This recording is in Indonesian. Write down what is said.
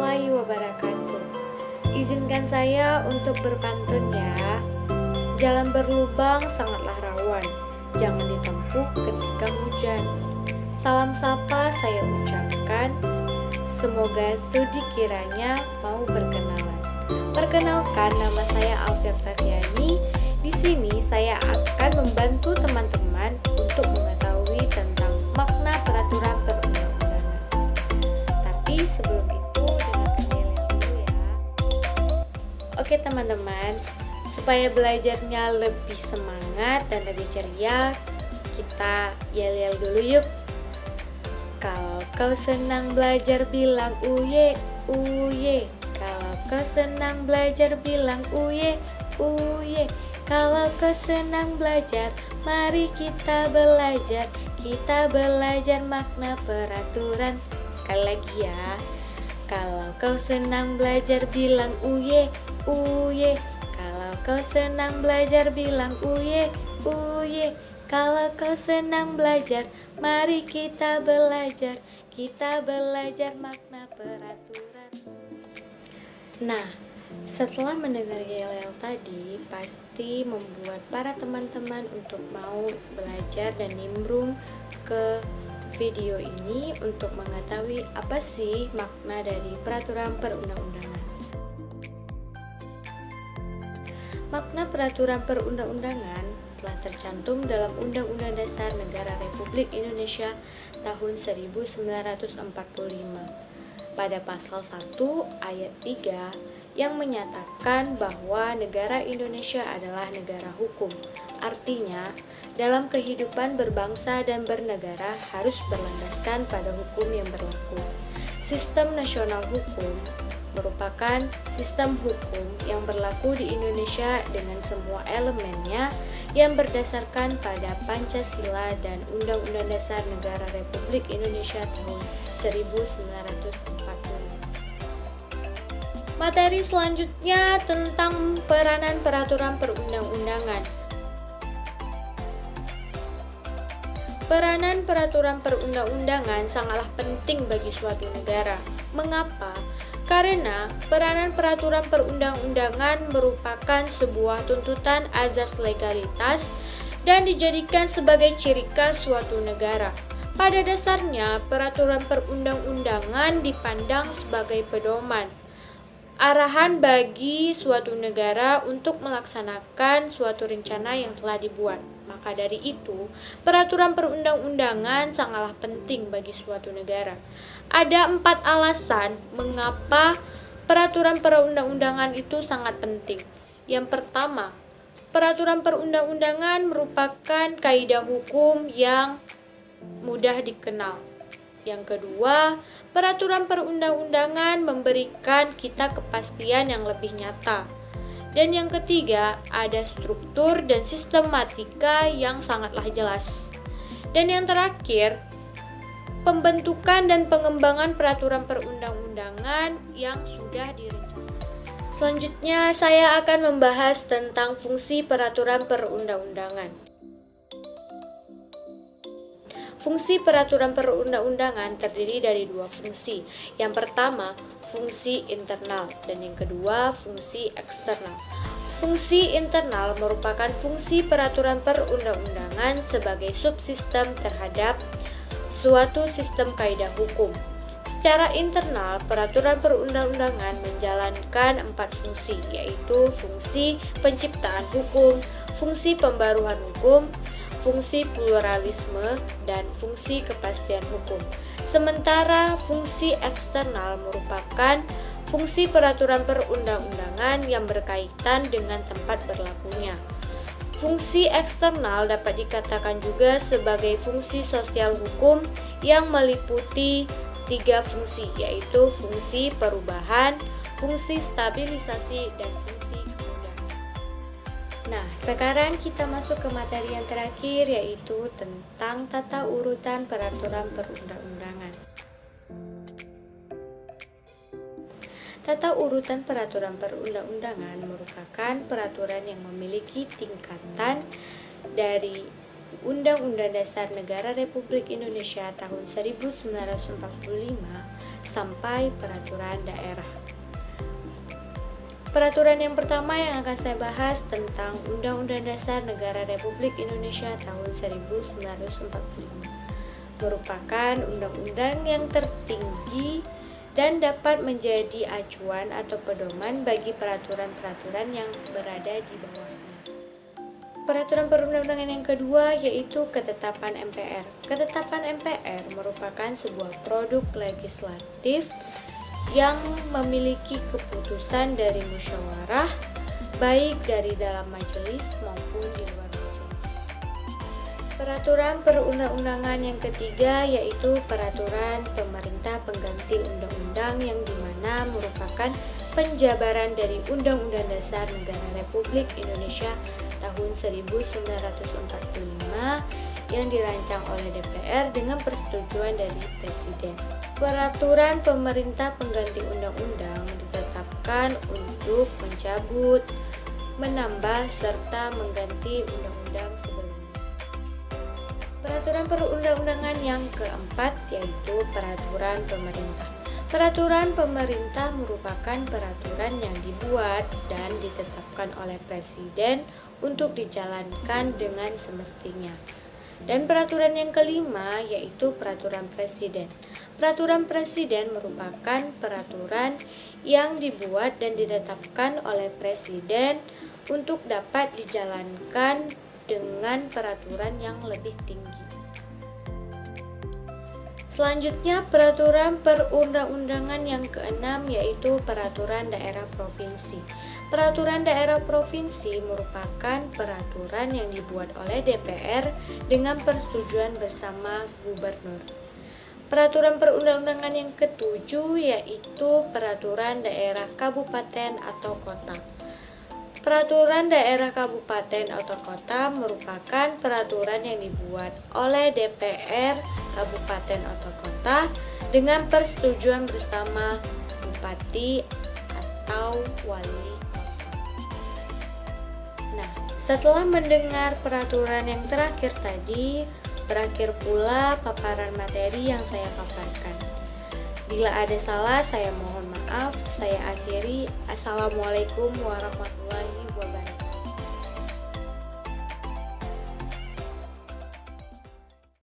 warahmatullahi wabarakatuh. Izinkan saya untuk berpantun ya. Jalan berlubang sangatlah rawan, jangan ditempuh ketika hujan. Salam sapa saya ucapkan, semoga sudi kiranya mau berkenalan. Perkenalkan, nama saya Alfia Tafiani. Di sini saya akan membantu teman-teman untuk mengetahui tentang makna peraturan perundang-undangan. Tapi sebelum itu dengarkan yel dulu ya. Oke teman-teman, supaya belajarnya lebih semangat dan lebih ceria, kita yel-yel dulu yuk. Kalau kau senang belajar bilang uye, uye. Kalau kau senang belajar bilang uye, uye. Kalau kau senang belajar, mari kita belajar. Kita belajar makna peraturan. Sekali lagi ya. Kalau kau senang belajar bilang uye, uye. Kalau kau senang belajar bilang uye, uye. Kalau kau senang belajar, mari kita belajar. Kita belajar makna peraturan. Nah, setelah mendengar yel-yel tadi, pasti membuat para teman-teman untuk mau belajar dan nimbrung ke video ini untuk mengetahui apa sih makna dari peraturan perundang-undangan. Makna peraturan perundang-undangan telah tercantum dalam Undang-Undang Dasar Negara Republik Indonesia tahun 1945 pada pasal 1 ayat 3 yang menyatakan bahwa negara Indonesia adalah negara hukum. Artinya, dalam kehidupan berbangsa dan bernegara harus berlandaskan pada hukum yang berlaku. Sistem nasional hukum merupakan sistem hukum yang berlaku di Indonesia dengan semua elemennya yang berdasarkan pada Pancasila dan Undang-Undang Dasar Negara Republik Indonesia tahun 1945. Materi selanjutnya tentang peranan peraturan perundang-undangan. Peranan peraturan perundang-undangan sangatlah penting bagi suatu negara. Mengapa? Karena peranan peraturan perundang-undangan merupakan sebuah tuntutan azas legalitas dan dijadikan sebagai ciri khas suatu negara. Pada dasarnya, peraturan perundang-undangan dipandang sebagai pedoman, arahan bagi suatu negara untuk melaksanakan suatu rencana yang telah dibuat. Maka dari itu, peraturan perundang-undangan sangatlah penting bagi suatu negara. Ada 4 alasan mengapa peraturan perundang-undangan itu sangat penting. Yang pertama, peraturan perundang-undangan merupakan kaidah hukum yang mudah dikenal. Yang kedua, peraturan perundang-undangan memberikan kita kepastian yang lebih nyata. Dan yang ketiga, ada struktur dan sistematika yang sangatlah jelas. Dan yang terakhir, pembentukan dan pengembangan peraturan perundang-undangan yang sudah direncanakan. Selanjutnya, saya akan membahas tentang fungsi peraturan perundang-undangan. Fungsi peraturan perundang-undangan terdiri dari 2 fungsi. Yang pertama, fungsi internal, dan yang kedua, fungsi eksternal. Fungsi internal merupakan fungsi peraturan perundang-undangan sebagai subsistem terhadap suatu sistem kaidah hukum. Secara internal, peraturan perundang-undangan menjalankan 4 fungsi, yaitu fungsi penciptaan hukum, fungsi pembaruan hukum, fungsi pluralisme, dan fungsi kepastian hukum. Sementara fungsi eksternal merupakan fungsi peraturan perundang-undangan yang berkaitan dengan tempat berlakunya. Fungsi eksternal dapat dikatakan juga sebagai fungsi sosial hukum yang meliputi 3 fungsi, yaitu fungsi perubahan, fungsi stabilisasi, dan fungsi kemudahan. Nah, sekarang kita masuk ke materi yang terakhir, yaitu tentang tata urutan peraturan perundang-undangan. Tata urutan peraturan perundang-undangan merupakan peraturan yang memiliki tingkatan dari Undang-Undang Dasar Negara Republik Indonesia tahun 1945 sampai peraturan daerah. Peraturan yang pertama yang akan saya bahas tentang Undang-Undang Dasar Negara Republik Indonesia tahun 1945. Merupakan undang-undang yang tertinggi dan dapat menjadi acuan atau pedoman bagi peraturan-peraturan yang berada di bawahnya. Peraturan perundang-undangan yang kedua yaitu Ketetapan MPR. Ketetapan MPR merupakan sebuah produk legislatif yang memiliki keputusan dari musyawarah, baik dari dalam majelis maupun di luar majelis. Peraturan perundang-undangan yang ketiga yaitu Peraturan Pemerintah Pengganti Undang-Undang yang dimana merupakan penjabaran dari Undang-Undang Dasar Negara Republik Indonesia tahun 1945 yang dirancang oleh DPR dengan persetujuan dari Presiden. Peraturan pemerintah pengganti undang-undang ditetapkan untuk mencabut, menambah, serta mengganti undang-undang sebelumnya. Peraturan perundang-undangan yang keempat yaitu Peraturan Pemerintah. Peraturan pemerintah merupakan peraturan yang dibuat dan ditetapkan oleh Presiden untuk dijalankan dengan semestinya. Dan peraturan yang kelima yaitu Peraturan Presiden. Peraturan Presiden merupakan peraturan yang dibuat dan ditetapkan oleh Presiden untuk dapat dijalankan dengan peraturan yang lebih tinggi. Selanjutnya, peraturan perundang-undangan yang keenam yaitu Peraturan Daerah Provinsi. Peraturan daerah provinsi merupakan peraturan yang dibuat oleh DPR dengan persetujuan bersama gubernur. Peraturan perundang-undangan yang ketujuh yaitu Peraturan Daerah Kabupaten atau Kota. Peraturan daerah kabupaten atau kota merupakan peraturan yang dibuat oleh DPR kabupaten atau kota dengan persetujuan bersama bupati atau wali kota. Nah, setelah mendengar peraturan yang terakhir tadi, berakhir pula paparan materi yang saya paparkan. Bila ada salah, saya mohon maaf. Saya akhiri. Assalamualaikum warahmatullahi wabarakatuh.